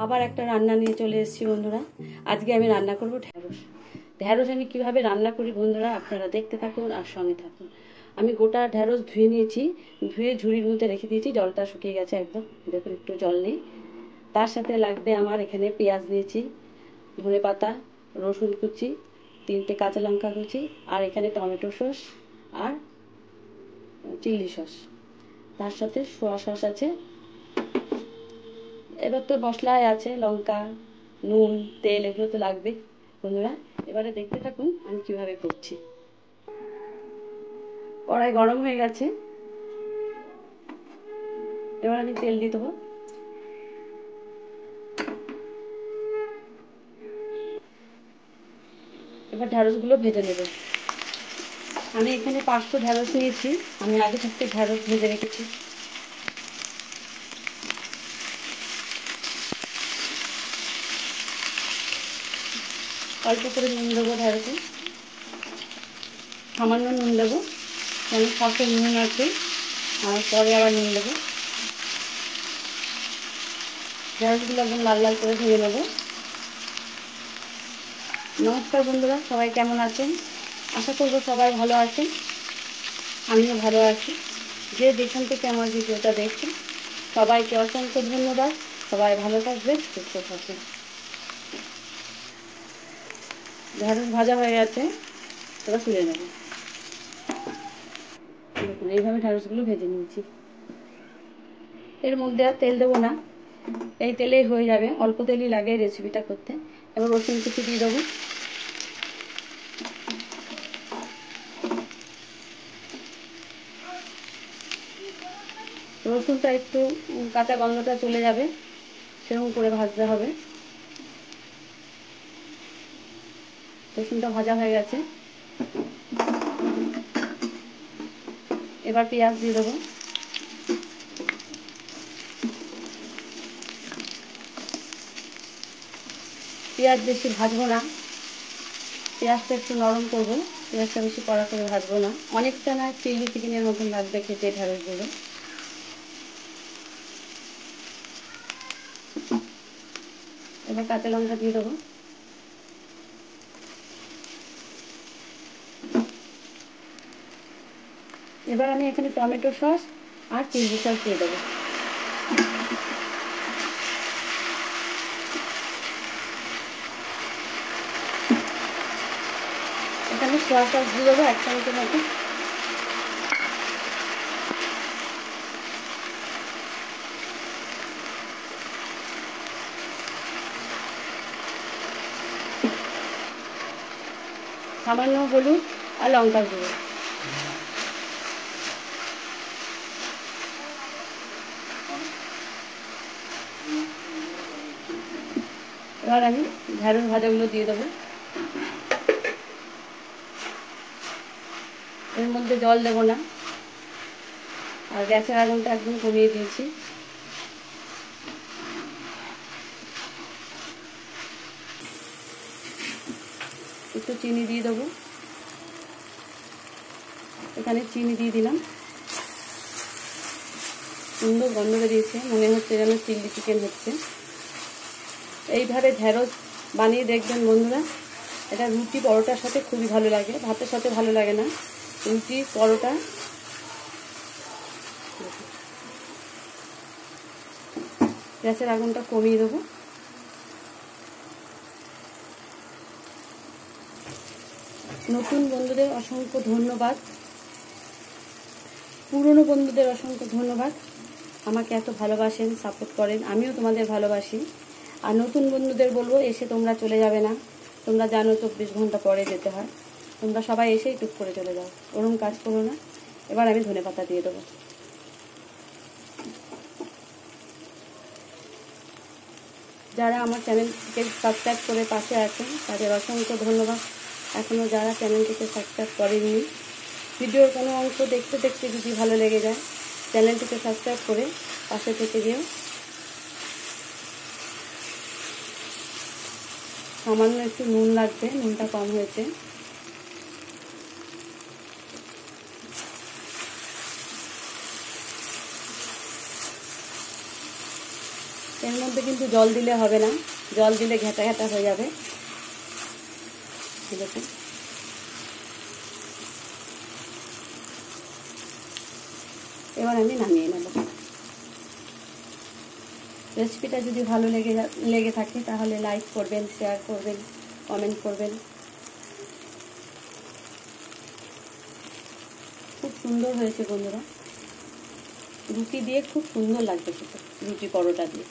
আবার একটা রান্না নিয়ে চলে এসেছি বন্ধুরা। আজকে আমি রান্না করব ঢ্যাঁড়স। ঢ্যাঁড়স আমি কিভাবে রান্না করি বন্ধুরা আপনারা দেখতে থাকুন আর সঙ্গে থাকুন। আমি গোটা ঢ্যাঁড়স ধুয়ে নিয়েছি, ধুয়ে ঝুড়ির মধ্যে রেখে দিয়েছি, জলটা শুকিয়ে গেছে একদম, দেখুন একটু জল নেই। তার সাথে লাগবে আমার এখানে পেঁয়াজ নিয়েছি, ধনে পাতা, রসুন কুচি, 3টে কাঁচা লঙ্কা কুচি, আর এখানে টমেটো সস আর চিলি সস, তার সাথে সোয়া সস আছে। এবার তো মশলায় আছে লঙ্কা, নুন, তেল, এগুলো তো লাগবে বন্ধুরা। এবারে দেখতে থাকুন আমি কিভাবে করছি। কড়াই গরম হয়ে গেছে, এবার আমি তেল দিয়ে দেবো। এবার ঢ্যাঁড়সগুলো ভেজে নেব। আমি এখানে 500 ঢ্যাঁড়স নিয়েছি, আমি আগে থাকতে ঢ্যাঁড়স ভেজে রেখেছি। অল্প করে নুন দেবো ঢ্যাঁড়সে, সামান্য নুন দেবো, কারণ সসে নুন আছে, আর পরে আবার নুন দেবো। ঢ্যাঁড়সগুলো একদম লাল লাল করে ভেজে নেবো। নমস্কার বন্ধুরা, সবাই কেমন আছেন? আশা করবো সবাই ভালো আছেন, আমিও ভালো আছি। যে যেখান থেকে আমার ভিডিওটা দেখছেন সবাইকে অসংখ্য ধন্যবাদ। সবাই ভালো থাকবেন, সুস্থ থাকবেন। ঢ্যাঁড়স ভাজা হয়ে গেছে, এবার তুলে নেব। দেখুন এইভাবে ঢ্যাঁড়সগুলো ভেজে নিয়েছি। এর মধ্যে আর তেল দেবো না, এই তেলেই হয়ে যাবে, অল্প তেলই লাগে রেসিপিটা করতে। এবার রসুন কুচি দিয়ে দেবো। রসুনটা একটু কাঁচা গন্ধটা চলে যাবে সেরকম করে ভাজতে হবে। রসুনটা ভাজা হয়ে গেছে, এবার পেঁয়াজ দিয়ে দেবো। পেঁয়াজ বেশি ভাজবো না, পেঁয়াজটা একটু নরম করবো, পেঁয়াজটা বেশি কড়া করে ভাজবো না। অনেকটা না চিলি চিকেনের মতন লাগবে খেতে ঢ্যাঁড়সগুলো। এবার কাঁচা লঙ্কা দিয়ে দেবো। এবার আমি এখানে টমেটো সস আর চিলি সস দিয়ে দেবো। এখানে সোয়া সস দিয়ে দেবো 1 চামচের মতো। সামান্য হলুদ আর লঙ্কার গুঁড়ো। এবার আমি ঢ্যাঁড়স ভাজাগুলো দিয়ে দেবো। এর মধ্যে জল দেবো না, আর গ্যাসের আগুনটা একদম কমিয়ে দিয়েছি। একটু চিনি দিয়ে দেবো, এখানে চিনি দিয়ে দিলাম। সুন্দর গন্ধ বেরিয়েছে, মনে হচ্ছে যেন চিলি চিকেন হচ্ছে। এইভাবে ঢ্যাঁড়স বানিয়ে দেখবেন বন্ধুরা, এটা রুটি পরোটার সাথে খুবই ভালো লাগে, ভাতের সাথে ভালো লাগে না, রুটি পরোটা। গ্যাসের আগুনটা কমিয়ে দেবো। নতুন বন্ধুদের অসংখ্য ধন্যবাদ, পুরনো বন্ধুদের অসংখ্য ধন্যবাদ, আমাকে এত ভালোবাসেন, সাপোর্ট করেন, আমিও তোমাদের ভালোবাসি। আর নতুন বন্ধুদের বলবো এসে তোমরা চলে যাবে না, তোমরা জানো 24 ঘন্টা পরে যেতে হয়, তোমরা সবাই এসেই টুক করে চলে যাও, ওরকম কাজ করো না। এবার আমি ধনেপাতা দিয়ে দেবো। যারা আমার চ্যানেলটিকে সাবস্ক্রাইব করে পাশে আছেন তাদের অসংখ্য ধন্যবাদ। এখনও যারা চ্যানেলটিকে সাবস্ক্রাইব করেননি, ভিডিওর কোনো অংশ দেখতে দেখতে যদি ভালো লেগে যায় চ্যানেলটিকে সাবস্ক্রাইব করে পাশে থেকে যেও। সামান্য একটু নুন লাগবে, নুনটা কম হয়েছে। এর মধ্যে কিন্তু জল দিলে হবে না, জল দিলে ঘেঁটা ঘেঁটা হয়ে যাবে। দেখুন এবার আমি নামিয়ে নেব। রেসিপিটা যদি ভালো লেগে থাকে তাহলে লাইক করবেন, শেয়ার করবেন, কমেন্ট করবেন। খুব সুন্দর হয়েছে বন্ধুরা, রুটি দিয়ে খুব সুন্দর লাগবে খেতে, রুটি পরোটা দিয়ে।